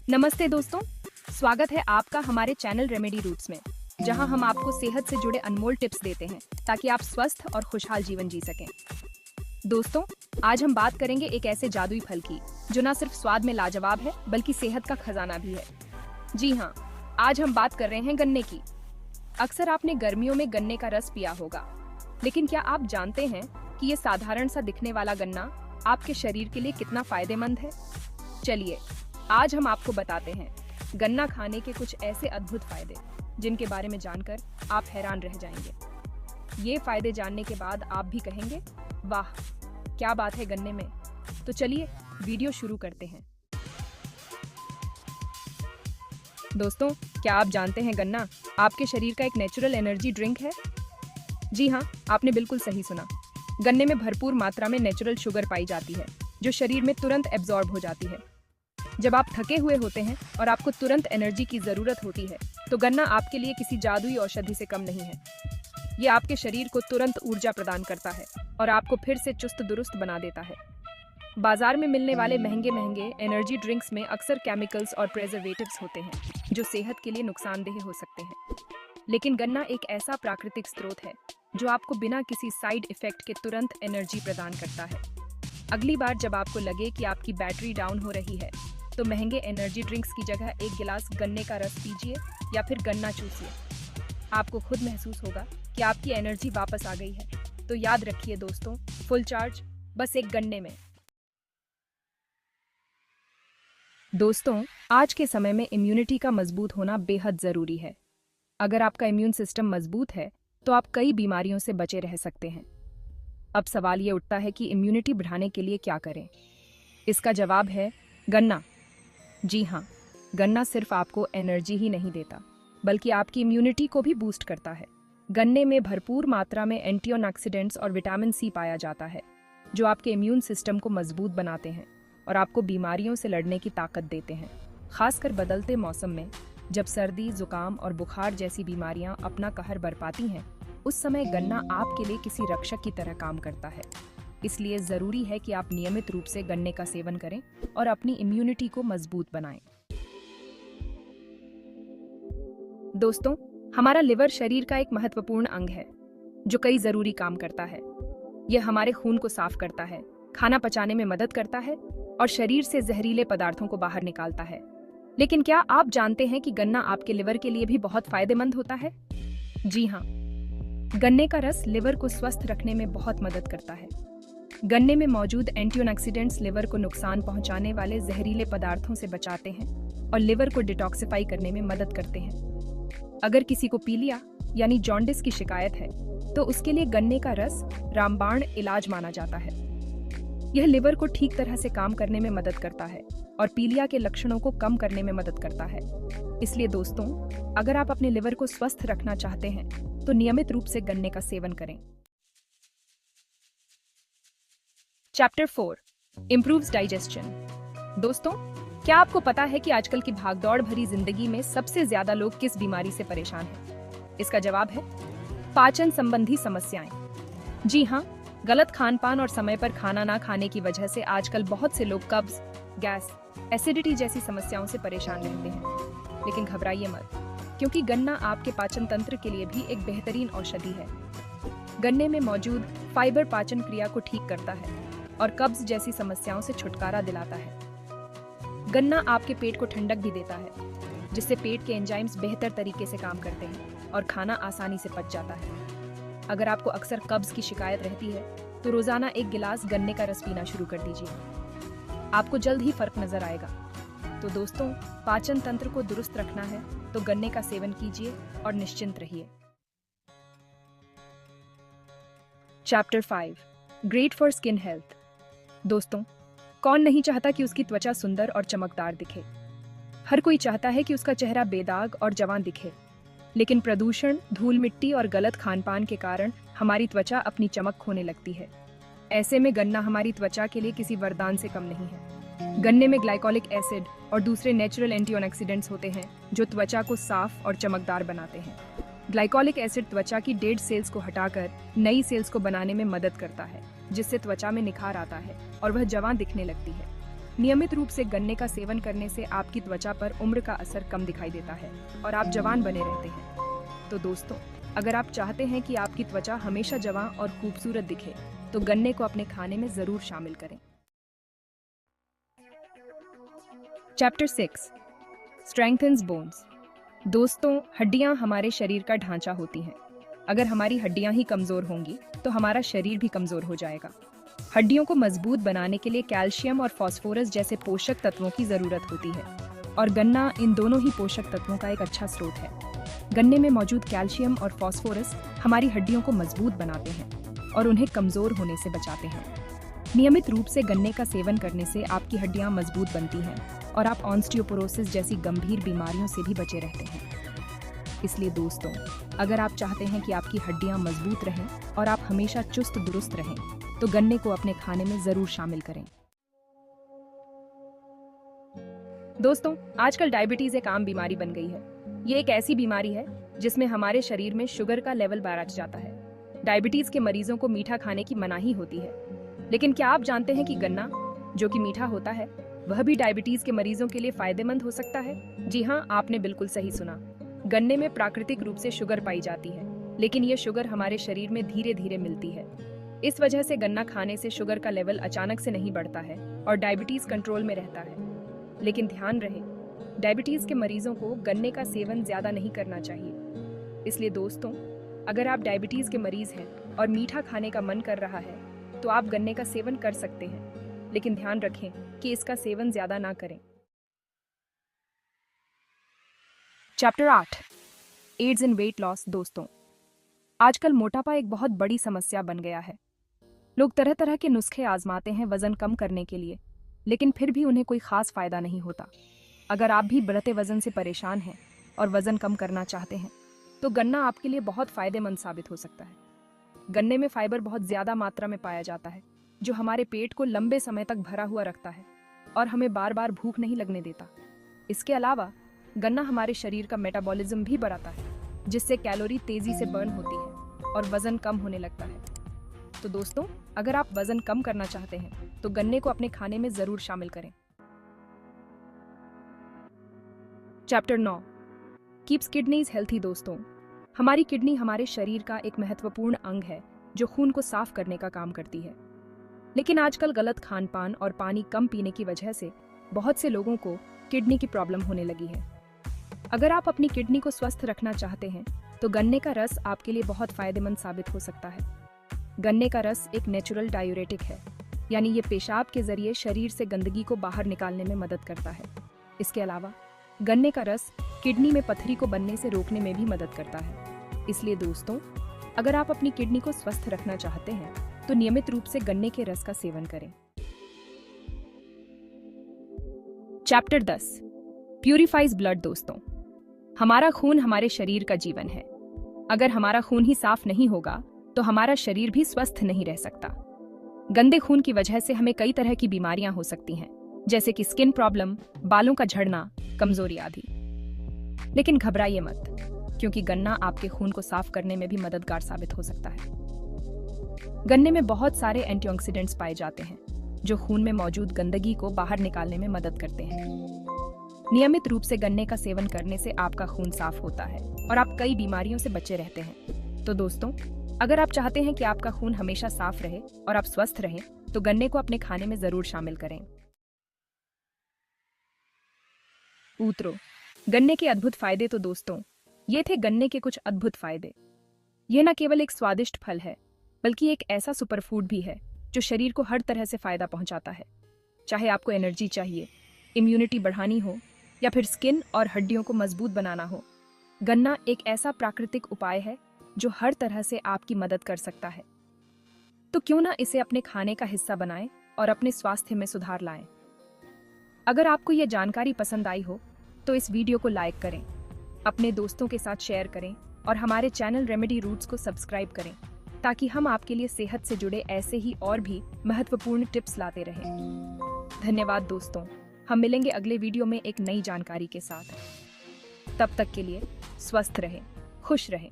नमस्ते दोस्तों, स्वागत है आपका हमारे चैनल रेमेडी रूट्स में, जहां हम आपको सेहत से जुड़े अनमोल टिप्स देते हैं ताकि आप स्वस्थ और खुशहाल जीवन जी सकें। दोस्तों, आज हम बात करेंगे एक ऐसे जादुई फल की जो न सिर्फ स्वाद में लाजवाब है बल्कि सेहत का खजाना भी है। जी हाँ, आज हम बात कर रहे हैं गन्ने की। अक्सर आपने गर्मियों में गन्ने का रस पिया होगा, लेकिन क्या आप जानते हैं कि ये साधारण सा दिखने वाला गन्ना आपके शरीर के लिए कितना फायदेमंद है? चलिए आज हम आपको बताते हैं गन्ना खाने के कुछ ऐसे अद्भुत फायदे जिनके बारे में जानकर आप हैरान रह जाएंगे। ये फायदे जानने के बाद आप भी कहेंगे, वाह क्या बात है गन्ने में। तो चलिए वीडियो शुरू करते हैं। दोस्तों, क्या आप जानते हैं गन्ना आपके शरीर का एक नेचुरल एनर्जी ड्रिंक है? जी हाँ, आपने बिल्कुल सही सुना। गन्ने में भरपूर मात्रा में नेचुरल शुगर पाई जाती है जो शरीर में तुरंत एब्जॉर्ब हो जाती है। जब आप थके हुए होते हैं और आपको तुरंत एनर्जी की जरूरत होती है तो गन्ना आपके लिए किसी जादुई औषधि से कम नहीं है। ये आपके शरीर को तुरंत ऊर्जा प्रदान करता है और आपको फिर से चुस्त दुरुस्त बना देता है। बाजार में मिलने वाले महंगे महंगे एनर्जी ड्रिंक्स में अक्सर केमिकल्स और प्रिजर्वेटिव्स होते हैं जो सेहत के लिए नुकसानदेह हो सकते हैं, लेकिन गन्ना एक ऐसा प्राकृतिक स्रोत है जो आपको बिना किसी साइड इफेक्ट के तुरंत एनर्जी प्रदान करता है। अगली बार जब आपको लगे कि आपकी बैटरी डाउन हो रही है तो महंगे एनर्जी ड्रिंक्स की जगह एक गिलास गन्ने का रस पीजिए या फिर गन्ना चूसिए। आपको खुद महसूस होगा कि आपकी एनर्जी वापस आ गई है। तो याद रखिए दोस्तों, फुल चार्ज बस एक गन्ने में। दोस्तों, आज के समय में इम्यूनिटी का मजबूत होना बेहद जरूरी है। अगर आपका इम्यून सिस्टम मजबूत है तो आप कई बीमारियों से बचे रह सकते हैं। अब सवाल ये उठता है कि इम्यूनिटी बढ़ाने के लिए क्या करें? इसका जवाब है गन्ना। जी हाँ, गन्ना सिर्फ आपको एनर्जी ही नहीं देता बल्कि आपकी इम्यूनिटी को भी बूस्ट करता है। गन्ने में भरपूर मात्रा में एंटीऑक्सीडेंट्स और विटामिन सी पाया जाता है जो आपके इम्यून सिस्टम को मजबूत बनाते हैं और आपको बीमारियों से लड़ने की ताकत देते हैं। खासकर बदलते मौसम में जब सर्दी, जुकाम और बुखार जैसी बीमारियां अपना कहर बरपाती हैं, उस समय गन्ना आपके लिए किसी रक्षक की तरह काम करता है। इसलिए जरूरी है कि आप नियमित रूप से गन्ने का सेवन करें और अपनी इम्यूनिटी को मजबूत बनाएं। दोस्तों, हमारा लिवर शरीर का एक महत्वपूर्ण अंग है जो कई जरूरी काम करता है। यह हमारे खून को साफ करता है, खाना पचाने में मदद करता है और शरीर से जहरीले पदार्थों को बाहर निकालता है। लेकिन क्या आप जानते हैं कि गन्ना आपके लिवर के लिए भी बहुत फायदेमंद होता है? जी हाँ, गन्ने का रस लिवर को स्वस्थ रखने में बहुत मदद करता है। गन्ने में मौजूद एंटीऑक्सीडेंट्स लिवर को नुकसान पहुंचाने वाले जहरीले पदार्थों से बचाते हैं और लिवर को डिटॉक्सिफाई करने में मदद करते हैं। अगर किसी को पीलिया यानी जॉन्डिस की शिकायत है तो उसके लिए गन्ने का रस रामबाण इलाज माना जाता है। यह लिवर को ठीक तरह से काम करने में मदद करता है और पीलिया के लक्षणों को कम करने में मदद करता है। इसलिए दोस्तों, अगर आप अपने लिवर को स्वस्थ रखना चाहते हैं तो नियमित रूप से गन्ने का सेवन करें। Chapter 4 improves digestion. दोस्तों, क्या आपको पता है कि आजकल की भागदौड़ भरी जिंदगी में सबसे ज्यादा लोग किस बीमारी से परेशान हैं? इसका जवाब है पाचन संबंधी समस्याएं। जी हाँ, गलत खान-पान और समय पर खाना ना खाने की वजह से आजकल बहुत से लोग कब्ज, गैस, एसिडिटी जैसी समस्याओं से परेशान रहते हैं। लेकिन घबराइए मत, क्योंकि गन्ना आपके पाचन तंत्र के लिए भी एक बेहतरीन औषधि है। गन्ने में मौजूद फाइबर पाचन क्रिया को ठीक करता है और कब्ज जैसी समस्याओं से छुटकारा दिलाता है। गन्ना आपके पेट को ठंडक भी देता है, जिससे पेट के एंजाइम्स बेहतर तरीके से काम करते हैं और खाना आसानी से पच जाता है। अगर आपको अक्सर कब्ज की शिकायत रहती है तो रोजाना एक गिलास गन्ने का रस पीना शुरू कर दीजिए। आपको जल्द ही फर्क नजर आएगा। तो दोस्तों, पाचन तंत्र को दुरुस्त रखना है तो गन्ने का सेवन कीजिए और निश्चिंत रहिए। Chapter 5 great for skin health. दोस्तों, कौन नहीं चाहता कि उसकी त्वचा सुंदर और चमकदार दिखे? हर कोई चाहता है कि उसका चेहरा बेदाग और जवान दिखे, लेकिन प्रदूषण, धूल मिट्टी और गलत खानपान के कारण हमारी त्वचा अपनी चमक खोने लगती है। ऐसे में गन्ना हमारी त्वचा के लिए किसी वरदान से कम नहीं है। गन्ने में ग्लाइकोलिक एसिड और दूसरे नेचुरल एंटीऑक्सीडेंट्स होते हैं जो त्वचा को साफ और चमकदार बनाते हैं। ग्लाइकोलिक एसिड त्वचा की डेड सेल्स को हटाकर नई सेल्स को बनाने में मदद करता है, जिससे त्वचा में निखार आता है और वह जवां दिखने लगती है। नियमित रूप से गन्ने का सेवन करने से आपकी त्वचा पर उम्र का असर कम दिखाई देता है और आप जवान बने रहते हैं। तो दोस्तों, अगर आप चाहते हैं कि आपकी त्वचा हमेशा जवां और खूबसूरत दिखे, तो गन्ने को अपने खाने में जरूर शामिल करें। Chapter 6 strengthens bones. दोस्तों, हड्डियां हमारे शरीर का ढांचा होती हैं। अगर हमारी हड्डियां ही कमजोर होंगी तो हमारा शरीर भी कमजोर हो जाएगा। हड्डियों को मजबूत बनाने के लिए कैल्शियम और फास्फोरस जैसे पोषक तत्वों की जरूरत होती है और गन्ना इन दोनों ही पोषक तत्वों का एक अच्छा स्रोत है। गन्ने में मौजूद कैल्शियम और फास्फोरस हमारी हड्डियों को मजबूत बनाते हैं और उन्हें कमजोर होने से बचाते हैं। नियमित रूप से गन्ने का सेवन करने से आपकी हड्डियां मजबूत बनती हैं और आप ऑस्टियोपोरोसिस जैसी गंभीर बीमारियों से भी बचे रहते हैं। इसलिए दोस्तों, अगर आप चाहते हैं कि आपकी हड्डियां मजबूत रहें और आप हमेशा चुस्त दुरुस्त रहें, तो गन्ने को अपने खाने में जरूर शामिल करें। दोस्तों, आजकल डायबिटीज एक आम बीमारी बन गई है। ये एक ऐसी बीमारी है जिसमें हमारे शरीर में शुगर का लेवल बढ़ जाता है। डायबिटीज के मरीजों को मीठा खाने की मनाही होती है, लेकिन क्या आप जानते हैं कि गन्ना, जो कि मीठा होता है, वह भी डायबिटीज के मरीजों के लिए फायदेमंद हो सकता है? जी हाँ, आपने बिल्कुल सही सुना। गन्ने में प्राकृतिक रूप से शुगर पाई जाती है, लेकिन यह शुगर हमारे शरीर में धीरे धीरे मिलती है। इस वजह से गन्ना खाने से शुगर का लेवल अचानक से नहीं बढ़ता है और डायबिटीज कंट्रोल में रहता है। लेकिन ध्यान रहे, डायबिटीज के मरीजों को गन्ने का सेवन ज्यादा नहीं करना चाहिए। इसलिए दोस्तों, अगर आप डायबिटीज के मरीज हैं और मीठा खाने का मन कर रहा है, तो आप गन्ने का सेवन कर सकते हैं, लेकिन ध्यान रखें कि इसका सेवन ज्यादा ना करें। चैप्टर 8 एड्स इन वेट लॉस। दोस्तों, आजकल मोटापा एक बहुत बड़ी समस्या बन गया है। लोग तरह तरह के नुस्खे आजमाते हैं वजन कम करने के लिए, लेकिन फिर भी उन्हें कोई खास फायदा नहीं होता। अगर आप भी बढ़ते वजन से परेशान हैं और वजन कम करना चाहते हैं, तो गन्ना आपके लिए बहुत फायदेमंद साबित हो सकता है। गन्ने में फाइबर बहुत ज्यादा मात्रा में पाया जाता है, जो हमारे पेट को लंबे समय तक भरा हुआ रखता है और हमें बार बार भूख नहीं लगने देता। इसके अलावा गन्ना हमारे शरीर का मेटाबॉलिज्म भी बढ़ाता है, जिससे कैलोरी तेजी से बर्न होती है और वजन कम होने लगता है। तो दोस्तों, अगर आप वजन कम करना चाहते हैं, तो गन्ने को अपने खाने में जरूर शामिल करें। Chapter 9 keeps kidneys healthy. दोस्तों, हमारी किडनी हमारे शरीर का एक महत्वपूर्ण अंग है जो खून को साफ करने का काम करती है। लेकिन आजकल गलत खान पान और पानी कम पीने की वजह से बहुत से लोगों को किडनी की प्रॉब्लम होने लगी है। अगर आप अपनी किडनी को स्वस्थ रखना चाहते हैं, तो गन्ने का रस आपके लिए बहुत फायदेमंद साबित हो सकता है। गन्ने का रस एक नेचुरल डायूरेटिक है, यानी ये पेशाब के जरिए शरीर से गंदगी को बाहर निकालने में मदद करता है। इसके अलावा गन्ने का रस किडनी में पथरी को बनने से रोकने में भी मदद करता है। इसलिए दोस्तों, अगर आप अपनी किडनी को स्वस्थ रखना चाहते हैं, तो नियमित रूप से गन्ने के रस का सेवन करें। Chapter 10 purifies blood. दोस्तों, हमारा खून हमारे शरीर का जीवन है। अगर हमारा खून ही साफ नहीं होगा, तो हमारा शरीर भी स्वस्थ नहीं रह सकता। गंदे खून की वजह से हमें कई तरह की बीमारियां हो सकती हैं, जैसे कि स्किन प्रॉब्लम, बालों का झड़ना, कमजोरी आदि। लेकिन घबराइए मत, क्योंकि गन्ना आपके खून को साफ करने में भी मददगार साबित हो सकता है। गन्ने में बहुत सारे एंटीऑक्सीडेंट्स पाए जाते हैं, जो खून में मौजूद गंदगी को बाहर निकालने में मदद करते हैं। नियमित रूप से गन्ने का सेवन करने से आपका खून साफ होता है और आप कई बीमारियों से बचे रहते हैं। तो दोस्तों, अगर आप चाहते हैं कि आपका खून हमेशा साफ रहे और आप स्वस्थ रहें, तो गन्ने को अपने खाने में जरूर शामिल करें। ऊतरो, गन्ने के अद्भुत फायदे। तो दोस्तों, ये थे गन्ने के कुछ अद्भुत फायदे। यह न केवल एक स्वादिष्ट फल है, बल्कि एक ऐसा सुपरफूड भी है जो शरीर को हर तरह से फायदा पहुंचाता है। चाहे आपको एनर्जी चाहिए, इम्यूनिटी बढ़ानी हो, या फिर स्किन और हड्डियों को मजबूत बनाना हो, गन्ना एक ऐसा प्राकृतिक उपाय है जो हर तरह से आपकी मदद कर सकता है। तो क्यों ना इसे अपने खाने का हिस्सा बनाएं और अपने स्वास्थ्य में सुधार लाएं। अगर आपको यह जानकारी पसंद आई हो, तो इस वीडियो को लाइक करें, अपने दोस्तों के साथ शेयर करें और हमारे चैनल रेमेडी रूट्स को सब्सक्राइब करें, ताकि हम आपके लिए सेहत से जुड़े ऐसे ही और भी महत्वपूर्ण टिप्स लाते रहें। धन्यवाद दोस्तों, हम मिलेंगे अगले वीडियो में एक नई जानकारी के साथ। तब तक के लिए स्वस्थ रहें, खुश रहें।